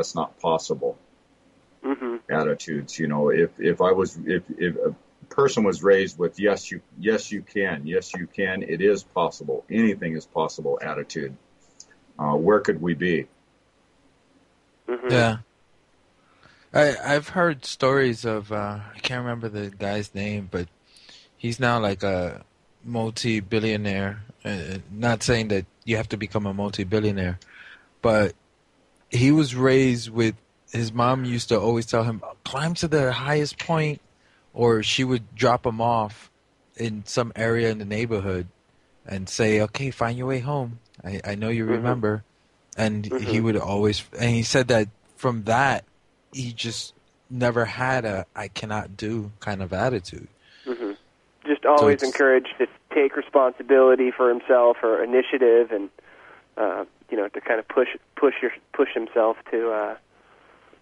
that's not possible Mm-hmm. attitudes. You know, if a person was raised with yes you can, it is possible, anything is possible attitude, where could we be? Mm-hmm. Yeah. I've heard stories of I can't remember the guy's name, but he's now like a multi-billionaire. Not saying that you have to become a multi-billionaire, but he was raised with his mom used to always tell him, climb to the highest point, or she would drop him off in some area in the neighborhood and say, okay, find your way home. I know you remember. And he would always, and he said that from that, he just never had a I cannot do kind of attitude. Mm-hmm. Just always encouraged to take responsibility for himself or initiative, and to kind of push himself to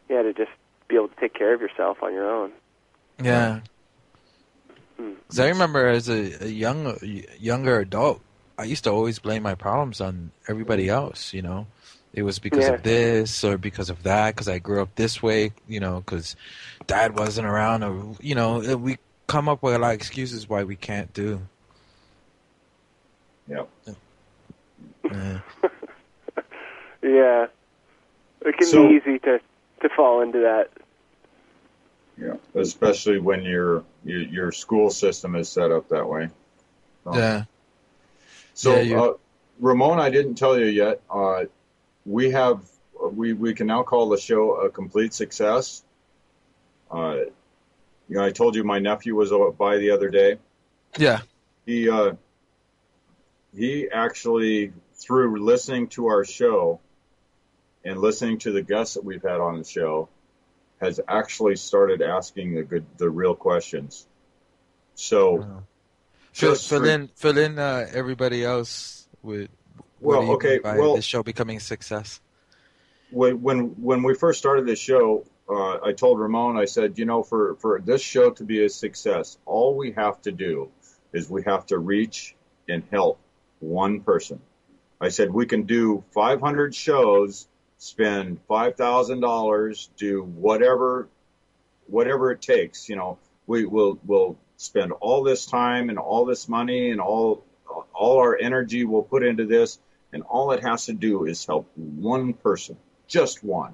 to just be able to take care of yourself on your own. Yeah. Because I remember as a younger adult, I used to always blame my problems on everybody else. You know, it was because of this or because of that. Because I grew up this way. You know, because Dad wasn't around, or we come up with a lot of excuses why we can't do. Yeah. Yeah. It can be easy to fall into that. Yeah, especially when your school system is set up that way. Yeah. So, Ramon, I didn't tell you yet. We can now call the show a complete success. I told you my nephew was by the other day. Yeah. He actually, through listening to our show and listening to the guests that we've had on the show, has actually started asking the real questions. So, fill in everybody else with this show becoming a success. When we first started this show, I told Ramon, I said, for this show to be a success, all we have to do is we have to reach and help one person. I said we can do 500 shows, spend $5,000, do whatever it takes. We'll spend all this time and all this money and all our energy we'll put into this, and all it has to do is help one person, just one,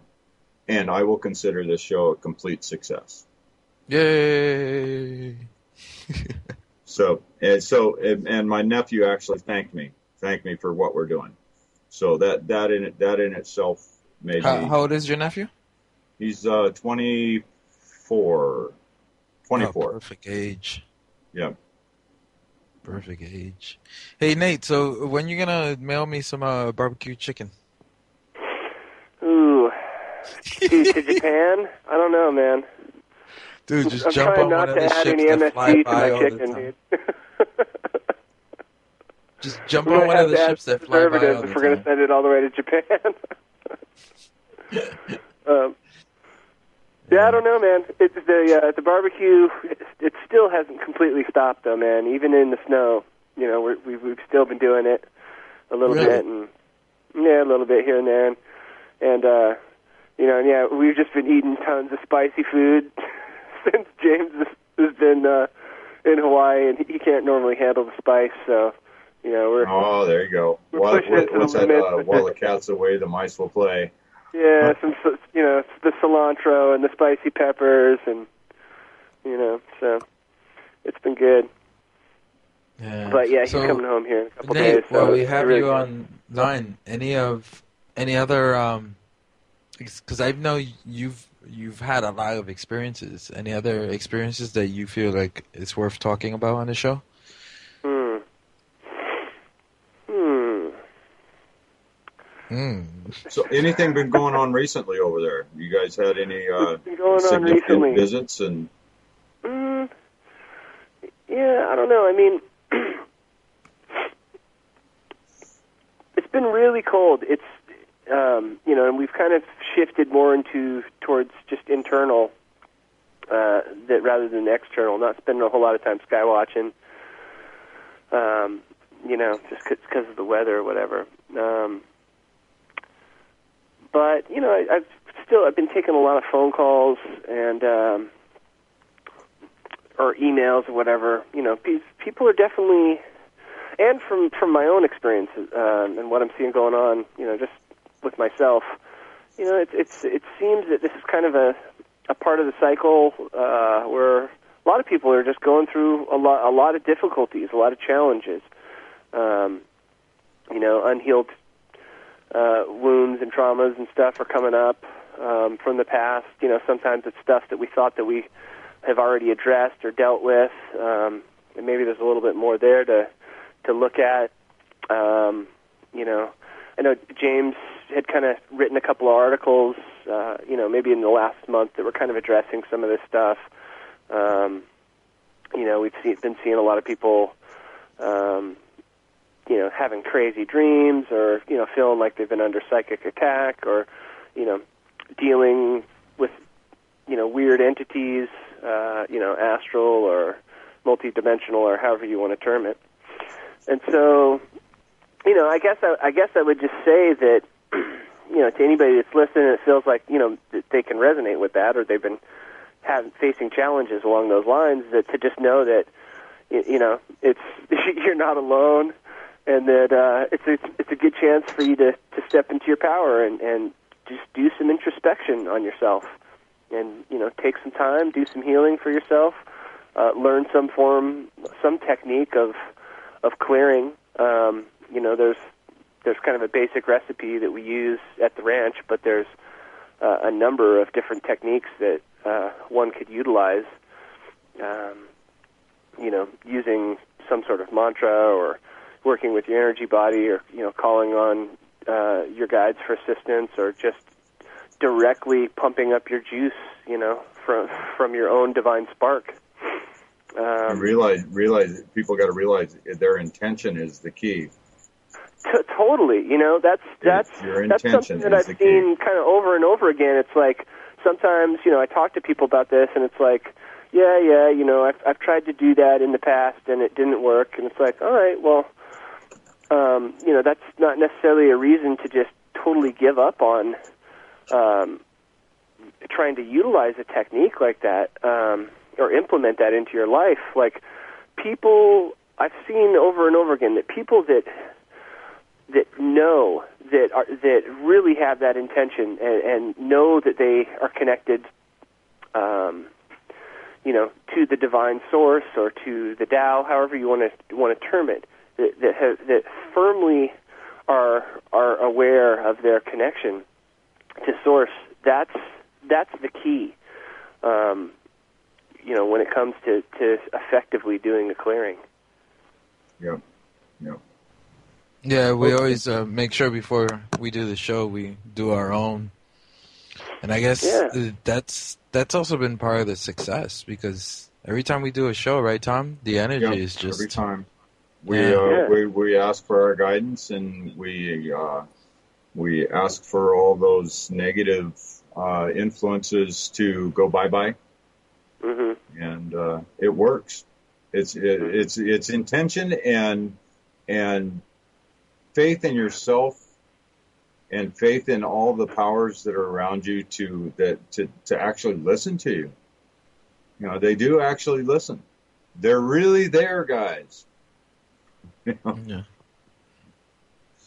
and I will consider this show a complete success. Yay! And my nephew actually thanked me for what we're doing. So that in itself made me. How old is your nephew? He's 24. Oh, perfect age. Yeah. Perfect age. Hey Nate, so when you gonna mail me some barbecue chicken? Ooh, to Japan? I don't know, man. Dude, just jump on one of the ships that fly by all the time. Dude. Just jump on one of the ships that fly by all the time. If we're going to send it all the way to Japan. I don't know, man. It's the barbecue. It still hasn't completely stopped, though, man. Even in the snow, we've still been doing it a little bit, and a little bit here and there, and we've just been eating tons of spicy food since James has been in Hawaii, and he can't normally handle the spice, so we're. Oh, there you go. While the cat's away, the mice will play. Yeah, the cilantro and the spicy peppers, and so it's been good. Yeah. But he's coming home here in a couple Nate, days. So while we have you online, any other because I know you've had a lot of experiences. Any other experiences that you feel like it's worth talking about on the show? So anything been going on recently over there? You guys had any significant visits? And I don't know. I mean, it's been really cold. It's and we've kind of shifted more towards just internal that rather than external. Not spending a whole lot of time sky watching. Just because of the weather or whatever. But I've I've been taking a lot of phone calls and or emails or whatever. You know, people are definitely, and from my own experience and what I'm seeing going on, you know, just with myself, you know, it seems that this is kind of a part of the cycle where a lot of people are just going through a lot of difficulties, a lot of challenges. You know, unhealed wounds and traumas and stuff are coming up from the past. You know, sometimes it's stuff that we thought that we have already addressed or dealt with, and maybe there's a little bit more there to look at. You know, I know James had kind of written a couple of articles, you know, maybe in the last month that were kind of addressing some of this stuff. You know, we've been seeing a lot of people, you know, having crazy dreams or, you know, feeling like they've been under psychic attack or, you know, dealing with, you know, weird entities, you know, astral or multidimensional or however you want to term it. And so, you know, I guess I would just say that, you know, to anybody that's listening, it feels like, you know, that they can resonate with that or they've been facing challenges along those lines, that to just know that, you know, it's you're not alone, and that it's a good chance for you to step into your power and just do some introspection on yourself, and, you know, take some time, do some healing for yourself, learn some technique of clearing. You know, there's kind of a basic recipe that we use at the ranch, but there's a number of different techniques that one could utilize. You know, using some sort of mantra or working with your energy body, or, you know, calling on your guides for assistance, or just directly pumping up your juice, you know, from your own divine spark. Realize people got to realize their intention is the key. Totally, you know, that's something that I've seen kind of over and over again. It's like sometimes, you know, I talk to people about this, and it's like, yeah, you know, I've tried to do that in the past and it didn't work, and it's like, all right, well, you know, that's not necessarily a reason to just totally give up on trying to utilize a technique like that, or implement that into your life. Like, people, I've seen over and over again that people that know that really have that intention and know that they are connected, you know, to the divine source or to the Tao, however you want to term it, that firmly are aware of their connection to source. That's the key. You know, when it comes to effectively doing a clearing. Yeah. Yeah, we always make sure before we do the show we do our own, and I guess that's also been part of the success, because every time we do a show, right, Tom, the energy is just every time we ask for our guidance, and we ask for all those negative influences to go bye-bye, and it works. It's intention and faith in yourself, and faith in all the powers that are around you to actually listen to you. You know, they do actually listen. They're really there, guys. You know? Yeah.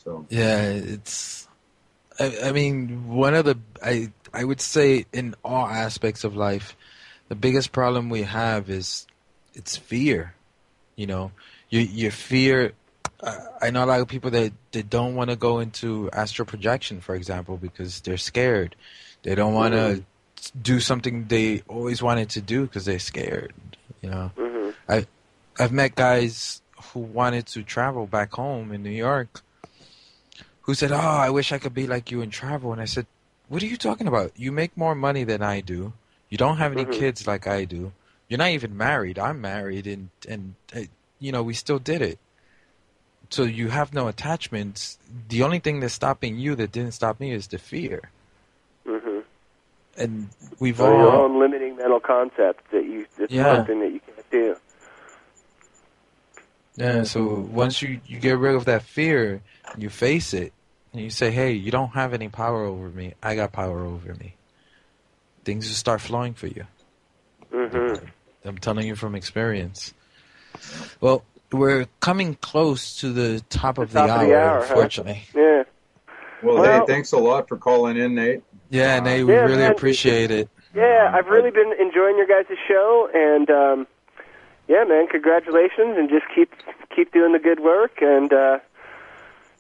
So. Yeah, it's. I mean, one of the I would say in all aspects of life, the biggest problem we have is it's fear. You know, your fear. I know a lot of people that don't want to go into astral projection, for example, because they're scared. They don't want to do something they always wanted to do because they're scared. You know, I've met guys who wanted to travel back home in New York who said, "Oh, I wish I could be like you and travel." And I said, "What are you talking about? You make more money than I do. You don't have any kids like I do. You're not even married. I'm married, and you know, we still did it. So you have no attachments. The only thing that's stopping you that didn't stop me is the fear." And we've all your own limiting mental concept that's something that you can't do. Yeah. So once you get rid of that fear, you face it, and you say, "Hey, you don't have any power over me. I got power over me." things will start flowing for you. Mm-hmm. I'm telling you from experience. Well, we're coming close to the top of the hour, unfortunately. Huh? Yeah. Well, hey, thanks a lot for calling in, Nate. Yeah, Nate, we really appreciate it. Yeah, I've really been enjoying your guys' show, and yeah, man, congratulations, and just keep doing the good work, and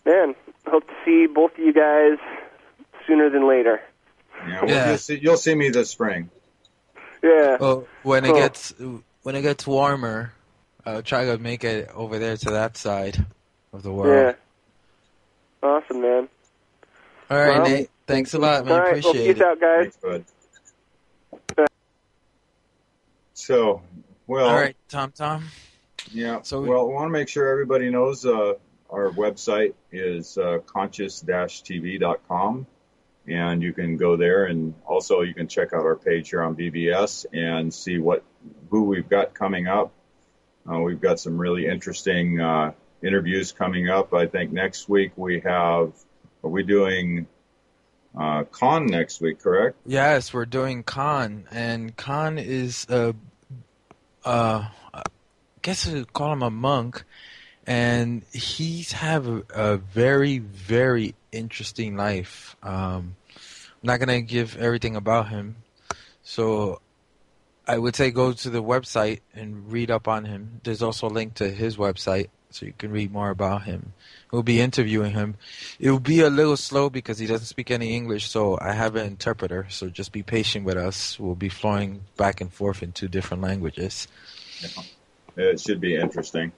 man, hope to see both of you guys sooner than later. Yeah, you'll see me this spring. Yeah. Well, when it gets warmer, I'll try to make it over there to that side of the world. Yeah. Awesome, man. All right, Nate. Thanks a lot, man. All right, Appreciate peace it. out, guys. Thanks, bud. So, well. All right, Tom. Yeah. So I want to make sure everybody knows our website is conscious-tv.com, and you can go there, and also you can check out our page here on BBS and see who we've got coming up. We've got some really interesting interviews coming up. I think next week are we doing Khan next week, correct? Yes, we're doing Khan, and Khan is I guess you'd call him a monk, and he's have a very, very interesting life. I'm not gonna give everything about him, so I would say go to the website and read up on him. There's also a link to his website, so you can read more about him. We'll be interviewing him. It will be a little slow because he doesn't speak any English, so I have an interpreter, so just be patient with us. We'll be flowing back and forth in 2 different languages. It should be interesting.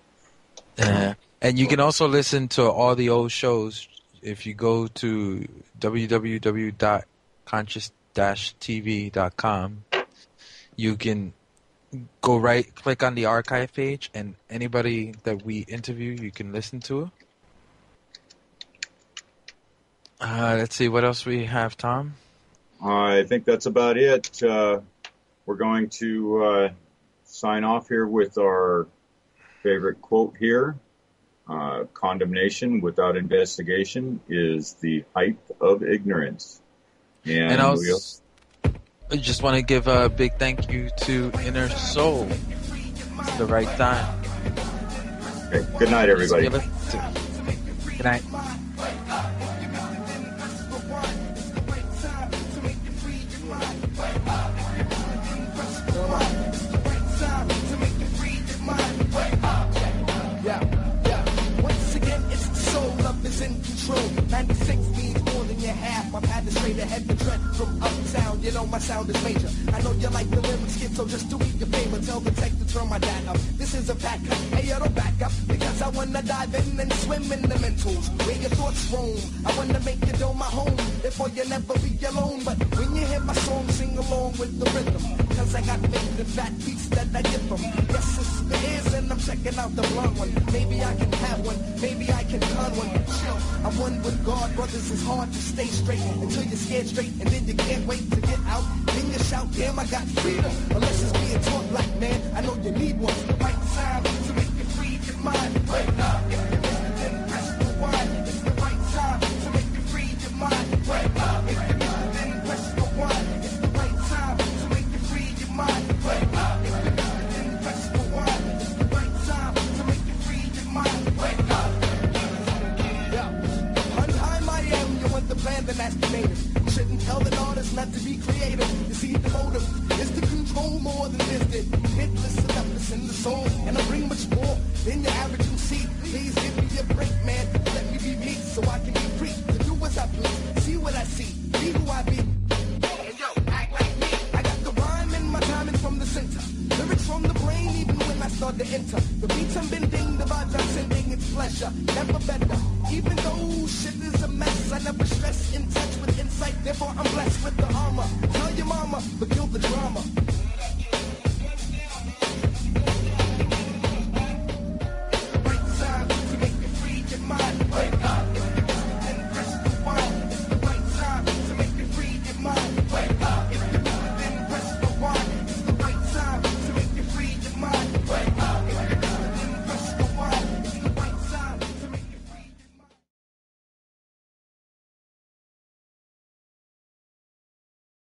And you can also listen to all the old shows if you go to www.conscious-tv.com. You can click on the archive page, and anybody that we interview, you can listen to. Let's see, what else we have, Tom? I think that's about it. We're going to sign off here with our favorite quote here. Condemnation without investigation is the height of ignorance. And I just want to give a big thank you to Inner Soul. It's the right time. Okay. Good night, everybody. Good night. Once again, it's the soul, love is in control. 96 means more than your half. I've had to straight ahead to tread from uptown. You know my sound is major. I know you like the lyrics, kid, so just do me a favor. Tell the tech to turn my dad up. This is a pack cut. Hey, you don't back up because I wanna dive in and swim in the mentals where your thoughts roam. I wanna make you know my home. Therefore you'll never be alone. But when you hear my song, sing along with the rhythm. Cause I got big and fat beats that I give them. Yes, it's the ears and I'm checking out the blonde one. Maybe I can have one, maybe I can con one. Chill, I'm one with God, brothers. It's hard to stay straight until you're scared straight, and then you can't wait to get out. Then you shout, damn, I got freedom. Unless it's being taught like, man, I know you need one. The right time to make you free your mind. Wake up, if you're listening, then press rewind. It's the right time to make you free your mind. Wake up, if you're listening, then press rewind. It's the right time to make you free your mind. Wake up, if you're listening, then press rewind. It's the right time to make you free your mind. Wake up. Untime I am, you want the plan, then that's the native. You shouldn't tell an artist not to be creative. You see, the motive is to control more than this did. Hitless enough in the soul, and I bring much more than your average MC. Please give me a break, man. Let me be me so I can be free to do what I please. See what I see, be who I be. And yo, act like me. I got the rhyme and my timing from the center. Lyrics from the brain, even when I start to enter. The beats I'm bending, the vibes I'm sending, it's pleasure. Never better. Even though shit is a mess, I never stress. In touch with insight, therefore I'm blessed with the armor. Tell your mama, but kill the drama.